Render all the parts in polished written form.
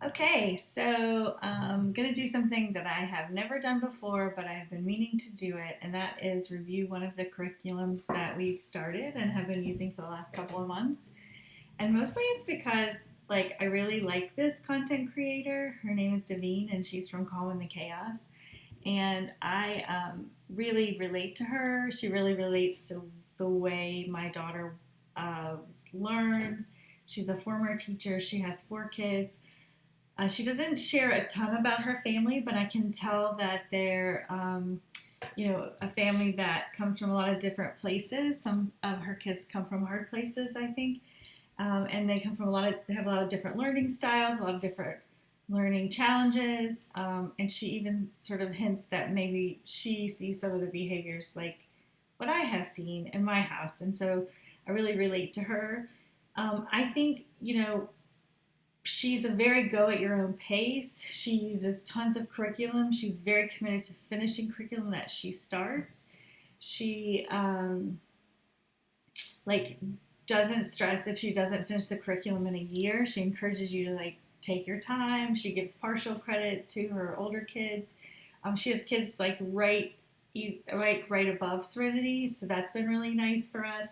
Okay, so I'm going to do something that I have never done before, but I've been meaning to do it, and that is review one of the curriculums that we've started and have been using for the last couple of months. And mostly it's because, like, I really like this content creator. Her name is Devine, and she's from Calm in the Chaos. And I really relate to her. She really relates to the way my daughter uh, learns. She's a former teacher, she has four kids. She doesn't share a ton about her family, but I can tell that they're, a family that comes from a lot of different places. Some of her kids come from hard places, I think, and they come from they have a lot of different learning styles, a lot of different learning challenges, and she even sort of hints that maybe she sees some of the behaviors like what I have seen in my house, and so I really relate to her. I think she's a very go at your own pace. She uses tons of curriculum. She's very committed to finishing curriculum that she starts. She like doesn't stress if she doesn't finish the curriculum in a year. She encourages you to take your time. She gives partial credit to her older kids. She has kids right above Serenity, so that's been really nice for us.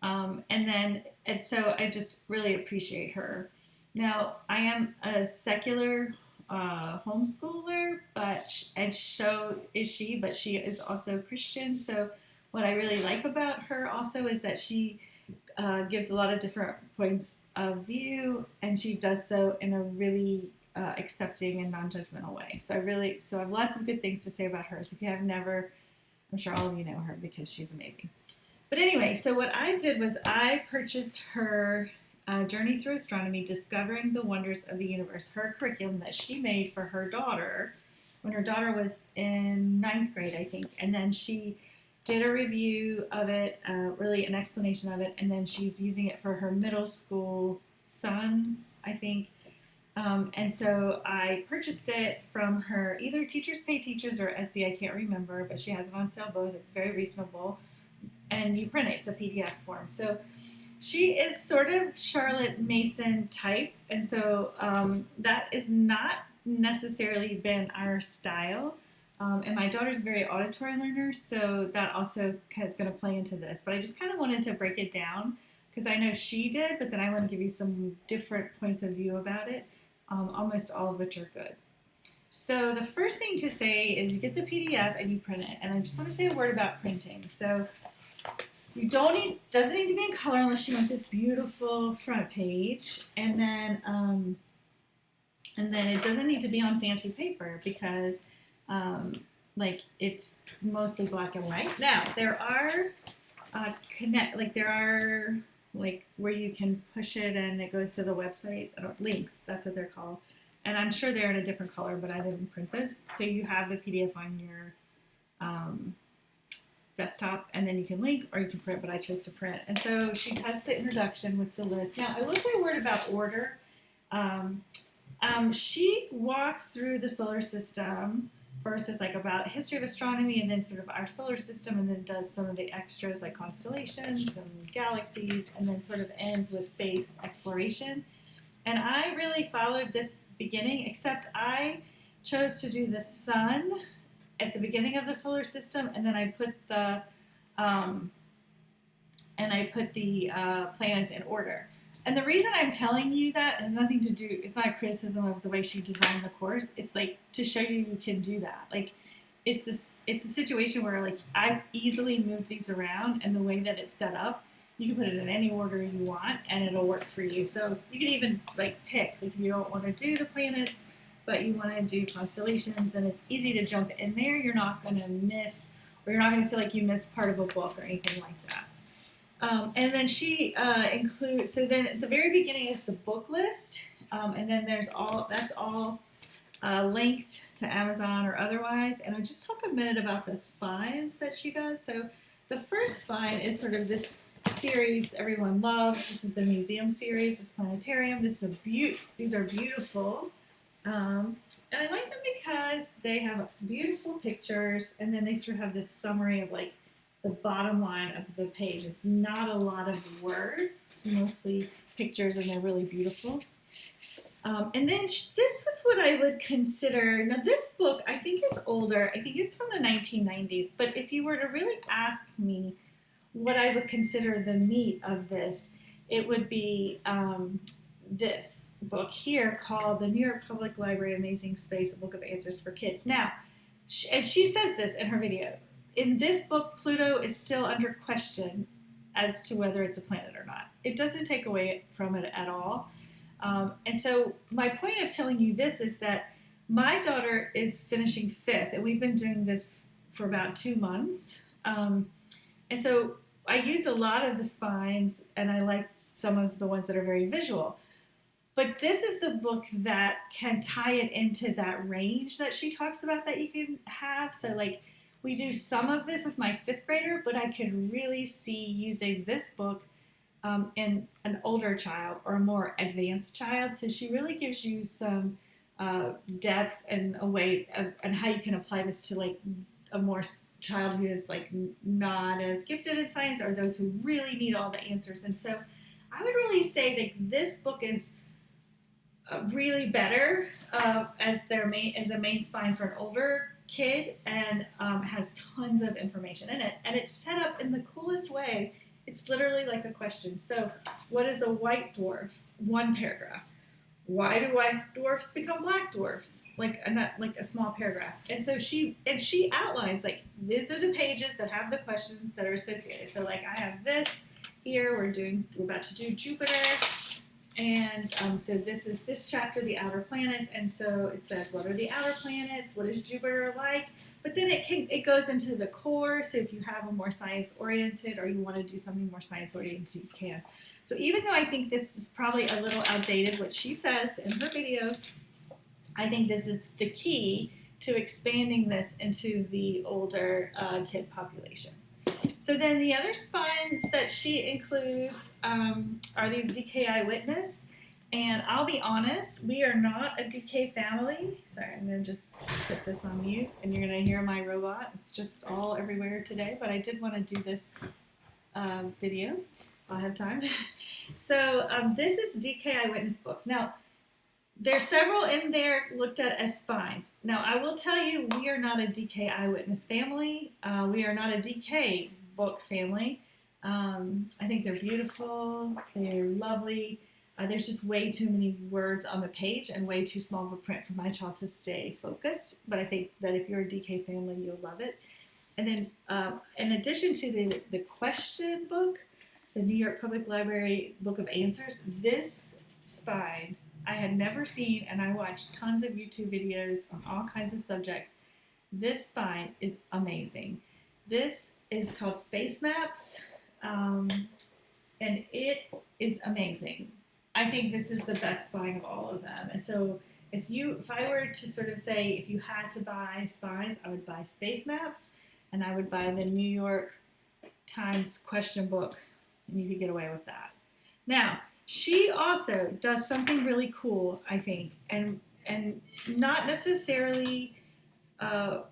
And so I just really appreciate her. Now, I am a secular homeschooler, and so is she, but she is also Christian. So, what I really like about her also is that she gives a lot of different points of view, and she does so in a really accepting and non-judgmental way. So I have lots of good things to say about her. So if you have never, I'm sure all of you know her because she's amazing. But anyway, so what I did was I purchased her Journey Through Astronomy, Discovering the Wonders of the Universe, her curriculum that she made for her daughter when her daughter was in ninth grade, I think. And then she did a review of it, really an explanation of it, and then she's using it for her middle school sons, I think. And so I purchased it from her, either Teachers Pay Teachers or Etsy, I can't remember, but she has it on sale both. It's very reasonable. And you print it, it's a PDF form. So she is sort of Charlotte Mason type, and so that is not necessarily been our style. And my daughter's a very auditory learner, so that also is going to play into this. But I just kind of wanted to break it down because I know she did, but then I want to give you some different points of view about it, almost all of which are good. So the first thing to say is you get the PDF and you print it. And I just want to say a word about printing. So you don't need doesn't need to be in color unless you want this beautiful front page, and then it doesn't need to be on fancy paper because it's mostly black and white. Now there are where you can push it and it goes to the website links. That's what they're called, and I'm sure they're in a different color, but I didn't print those. So you have the PDF on your desktop, and then you can link or you can print, but I chose to print. And so she has the introduction with the list. Now, I will say a word about order. She walks through the solar system first as about history of astronomy and then sort of our solar system, and then does some of the extras like constellations and galaxies, and then sort of ends with space exploration. And I really followed this beginning, except I chose to do the sun at the beginning of the solar system, and then I put the planets in order. And the reason I'm telling you that has nothing to do. It's not a criticism of the way she designed the course. It's to show you can do that. It's a situation where I easily move these around, and the way that it's set up, you can put it in any order you want, and it'll work for you. So you can even pick if you don't want to do the planets, but you want to do constellations, then it's easy to jump in there. You're not going to miss, or you're not going to feel like you missed part of a book or anything like that. And then she includes, so then at the very beginning is the book list, and then that's all linked to Amazon or otherwise. And I'll just talk a minute about the spines that she does. So the first spine is sort of this series everyone loves. This is the museum series, this planetarium. These are beautiful. And I like them because they have beautiful pictures, and then they sort of have this summary of the bottom line of the page. It's not a lot of words, it's mostly pictures, and they're really beautiful. And then this was what I would consider. Now, this book I think is older. I think it's from the 1990s. But if you were to really ask me what I would consider the meat of this, it would be this book here called The New York Public Library Amazing Space, a Book of Answers for Kids. Now, and she says this in her video. In this book, Pluto is still under question as to whether it's a planet or not. It doesn't take away from it at all. And so my point of telling you this is that my daughter is finishing fifth, and we've been doing this for about 2 months. And so I use a lot of the spines, and I like some of the ones that are very visual. But this is the book that can tie it into that range that she talks about that you can have. So like we do some of this with my fifth grader, but I could really see using this book in an older child or a more advanced child. So she really gives you some depth and a way of, and how you can apply this to like a more child who is like not as gifted in science, or those who really need all the answers. And so I would really say that this book is really better as a main spine for an older kid, and has tons of information in it, and it's set up in the coolest way. It's literally like a question. So, what is a white dwarf? 1 paragraph. Why do white dwarfs become black dwarfs? Like a small paragraph. And so she outlines like these are the pages that have the questions that are associated. So like I have this here. We're about to do Jupiter. And so this is this chapter, the outer planets, and so it says, what are the outer planets? What is Jupiter like? But then it goes into the core, so if you have a more science-oriented or you want to do something more science-oriented, you can. So even though I think this is probably a little outdated, what she says in her video, I think this is the key to expanding this into the older kid population. So then the other spines that she includes are these DK Eyewitness. And I'll be honest, we are not a DK family. Sorry, I'm going to just put this on mute, and you're going to hear my robot. It's just all everywhere today, but I did want to do this video. I'll have time. So this is DK Eyewitness books. Now, there's several in there looked at as spines. Now, I will tell you, we are not a DK Eyewitness family. We are not a DK book family. I think they're beautiful. They're lovely. There's just way too many words on the page and way too small of a print for my child to stay focused. But I think that if you're a DK family, you'll love it. And then in addition to the question book, the New York Public Library Book of Answers, this spine I had never seen, and I watched tons of YouTube videos on all kinds of subjects. This spine is amazing. This is called Space Maps, and it is amazing. I think this is the best spine of all of them. And so if I were to sort of say, if you had to buy spines, I would buy Space Maps, and I would buy the New York Times question book, and you could get away with that. Now, she also does something really cool, I think, and not necessarily for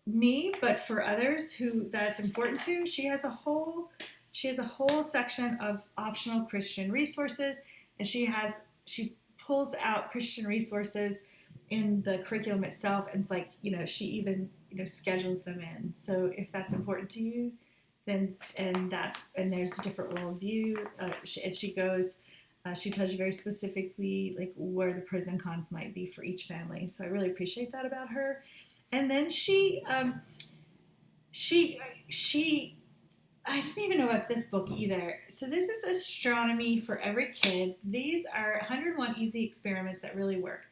me, but for others who that's important to. She has a whole section of optional Christian resources, and she pulls out Christian resources in the curriculum itself, and it's like, she even schedules them in. So if that's important to you, then and there's a different worldview. She tells you very specifically like where the pros and cons might be for each family. So I really appreciate that about her. And then she I didn't even know about this book either. So this is Astronomy for Every Kid. These are 101 easy experiments that really work.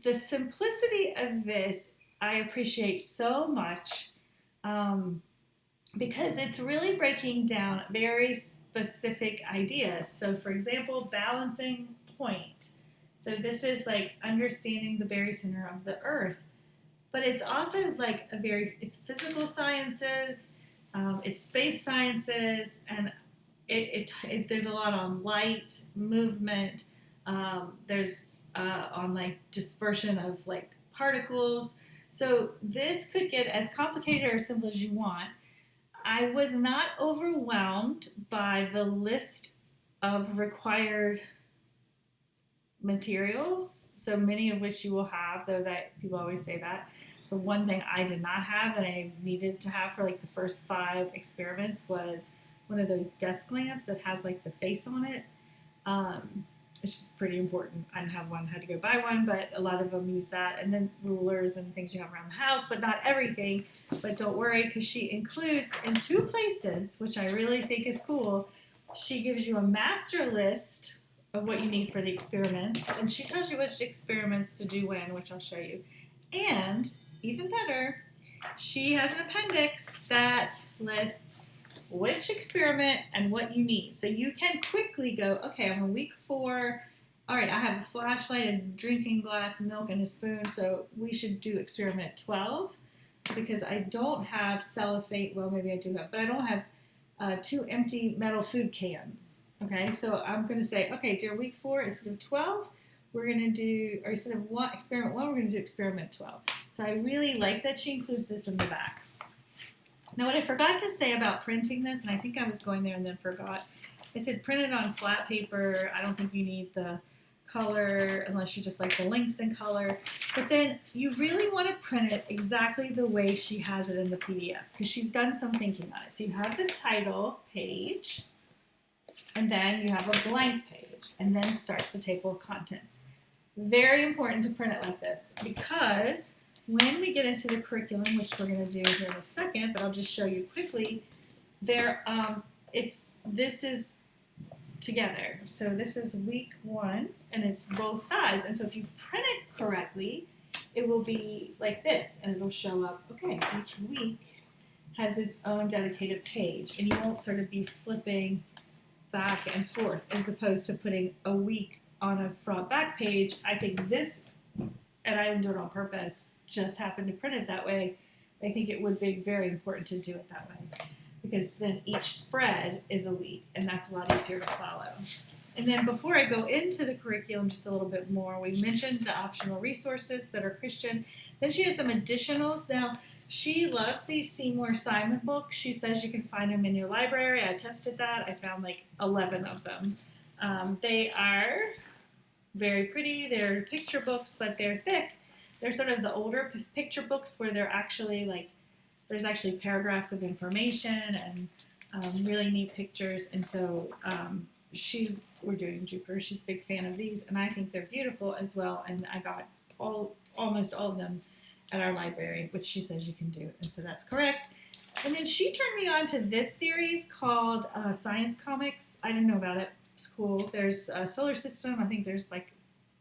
The simplicity of this I appreciate so much. Because it's really breaking down very specific ideas. So for example, balancing point. So this is like understanding the barycenter of the Earth. But it's also like it's physical sciences, it's space sciences, and there's a lot on light, movement, there's on like dispersion of like particles. So this could get as complicated or simple as you want. I was not overwhelmed by the list of required materials, so many of which you will have, though that people always say that. The one thing I did not have that I needed to have for like the first 5 experiments was one of those desk lamps that has like the face on it. It's just pretty important. I didn't have one, had to go buy one, but a lot of them use that. And then rulers and things you have around the house, but not everything. But don't worry, because she includes in 2 places, which I really think is cool, she gives you a master list of what you need for the experiments, and she tells you which experiments to do when, which I'll show you. And even better, she has an appendix that lists which experiment and what you need. So you can quickly go, okay, I'm on week 4. All right, I have a flashlight, a drinking glass, milk, and a spoon, so we should do experiment 12 because I don't have cellophane. Well, maybe I do have, but I don't have 2 empty metal food cans. Okay, so I'm going to say, okay, dear week 4, instead of 12, we're going to do, or instead of experiment 1, we're going to do experiment 12. So I really like that she includes this in the back. Now, what I forgot to say about printing this, and I think I was going there and then forgot, I said print it on flat paper. I don't think you need the color unless you just like the links in color. But then you really want to print it exactly the way she has it in the PDF because she's done some thinking on it. So you have the title page, and then you have a blank page, and then starts the table of contents. Very important to print it like this because when we get into the curriculum, which we're going to do here in a second, but I'll just show you quickly, this is together. So this is week 1, and it's both sides. And so if you print it correctly, it will be like this, and it'll show up, okay, each week has its own dedicated page, and you won't sort of be flipping back and forth as opposed to putting a week on a front back page. I think this, and I didn't do it on purpose, just happened to print it that way. I think it would be very important to do it that way because then each spread is a week, and that's a lot easier to follow. And then before I go into the curriculum just a little bit more, we mentioned the optional resources that are Christian. Then she has some additionals. Now, she loves these Seymour Simon books. She says you can find them in your library. I tested that. I found like 11 of them. They are very pretty. They're picture books, but they're thick. They're sort of the older picture books where they're actually like, there's actually paragraphs of information and really neat pictures. And so we're doing Jupiter. She's a big fan of these, and I think they're beautiful as well. And I got almost all of them at our library, which she says you can do. And so that's correct. And then she turned me on to this series called Science Comics. I didn't know about it. It's cool. There's a solar system. I think there's like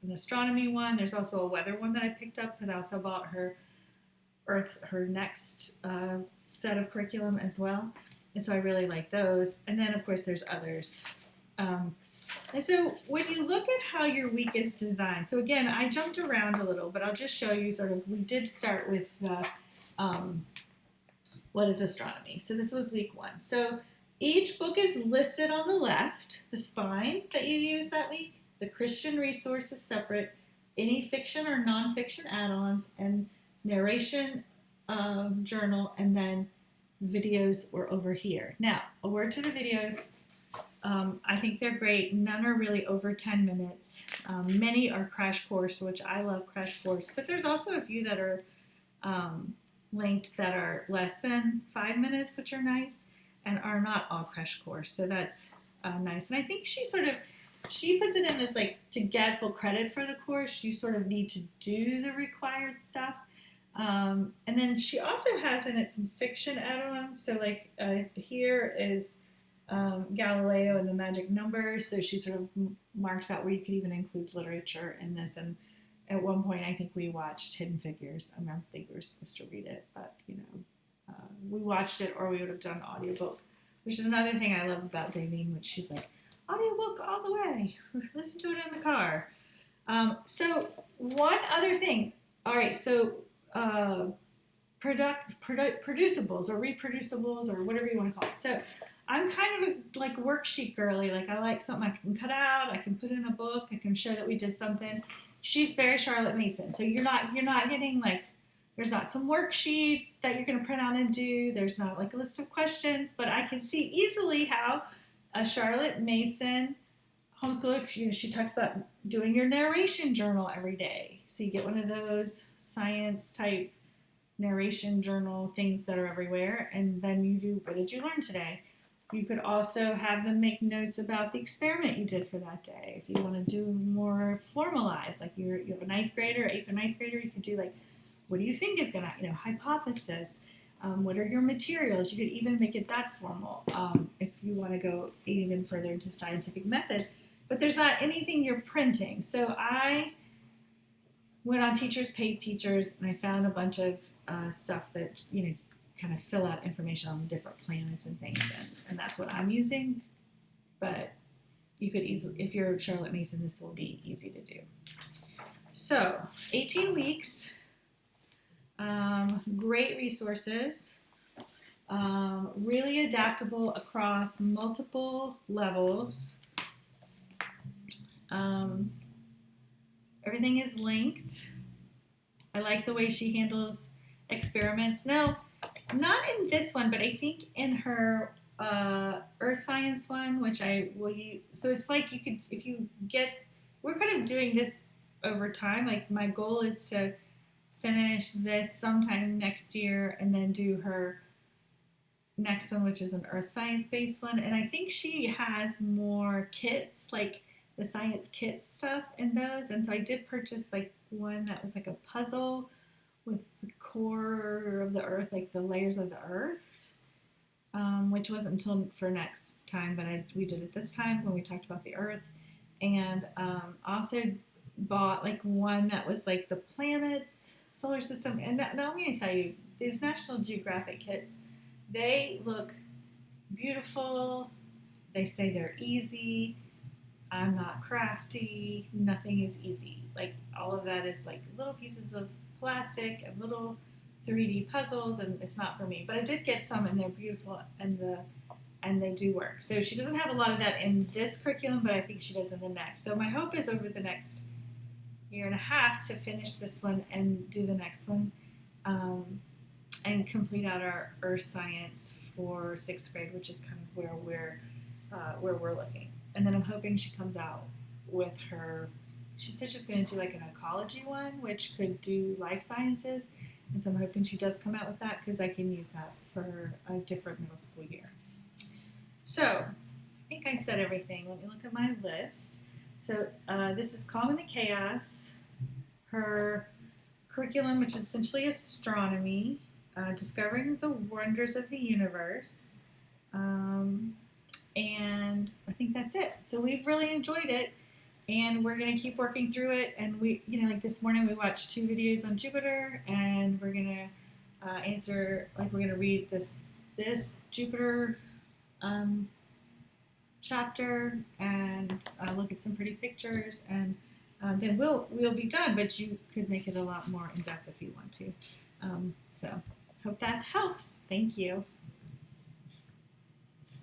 an astronomy one. There's also a weather one that I picked up because I also bought her next set of curriculum as well. And so I really like those. And then, of course, there's others. And so when you look at how your week is designed, so again, I jumped around a little, but I'll just show you sort of, we did start with what is astronomy. So this was week 1. So each book is listed on the left, the spine that you use that week, the Christian resource is separate, any fiction or nonfiction add-ons, and narration journal, and then videos were over here. Now, a word to the videos. I think they're great. None are really over 10 minutes. Many are crash course, which I love crash course, but there's also a few that are linked that are less than 5 minutes, which are nice, and are not all crash course. So that's nice. And I think she puts it in as like to get full credit for the course, you sort of need to do the required stuff. And then she also has in it some fiction add-ons. So like here is Galileo and the magic numbers. So she sort of marks out where you could even include literature in this. And at one point, I think we watched Hidden Figures. I don't think we were supposed to read it, but we watched it, or we would have done the audiobook, which is another thing I love about Davine, which she's like, audiobook all the way. Listen to it in the car. So one other thing. All right, so producibles or reproducibles or whatever you want to call it. So I'm kind of a like worksheet girly. Like I like something I can cut out, I can put in a book, I can show that we did something. She's very Charlotte Mason. So you're not getting like, there's not some worksheets that you're going to print out and do. There's not like a list of questions, but I can see easily how a Charlotte Mason homeschooler, she talks about doing your narration journal every day. So you get one of those science type narration journal things that are everywhere, and then you do, what did you learn today? You could also have them make notes about the experiment you did for that day. If you want to do more formalized, like you have a ninth grader, eighth or ninth grader, you could do like, what do you think is going to, hypothesis. What are your materials? You could even make it that formal if you want to go even further into scientific method. But there's not anything you're printing. So I went on Teachers Pay Teachers, and I found a bunch of stuff that kind of fill out information on the different planets and things, and that's what I'm using. But you could easily, if you're Charlotte Mason, this will be easy to do. So 18 weeks, great resources, really adaptable across multiple levels. Everything is linked. I like the way she handles experiments. No, not in this one, but I think in her earth science one, which I will use. So it's like you could, if you get, we're kind of doing this over time. Like my goal is to finish this sometime next year and then do her next one, which is an earth science based one. And I think she has more kits, like the science kits stuff in those. And so I did purchase like one that was like a puzzle with the core of the earth, like the layers of the earth, which wasn't until for next time, but we did it this time when we talked about the earth. And also bought like one that was like the planets, solar system. And now I'm going to tell you, these National Geographic kits, they look beautiful. They say they're easy. I'm not crafty. Nothing is easy. Like all of that is like little pieces of plastic and little 3D puzzles, and it's not for me. But I did get some, and they're beautiful, and they do work. So she doesn't have a lot of that in this curriculum, but I think she does in the next. So my hope is over the next year and a half to finish this one and do the next one, and complete out our earth science for sixth grade, which is kind of where we're looking. And then I'm hoping she comes out with her, she said she's going to do like an ecology one, which could do life sciences. And so I'm hoping she does come out with that, because I can use that for a different middle school year. So I think I said everything. Let me look at my list. So this is Calm in the Chaos, her curriculum, which is essentially astronomy, discovering the wonders of the universe. And I think that's it. So we've really enjoyed it, and we're going to keep working through it. And we, like this morning we watched 2 videos on Jupiter, and we're going to answer, like we're going to read this Jupiter chapter and look at some pretty pictures, and then we'll be done. But you could make it a lot more in depth if you want to. So hope that helps. Thank you.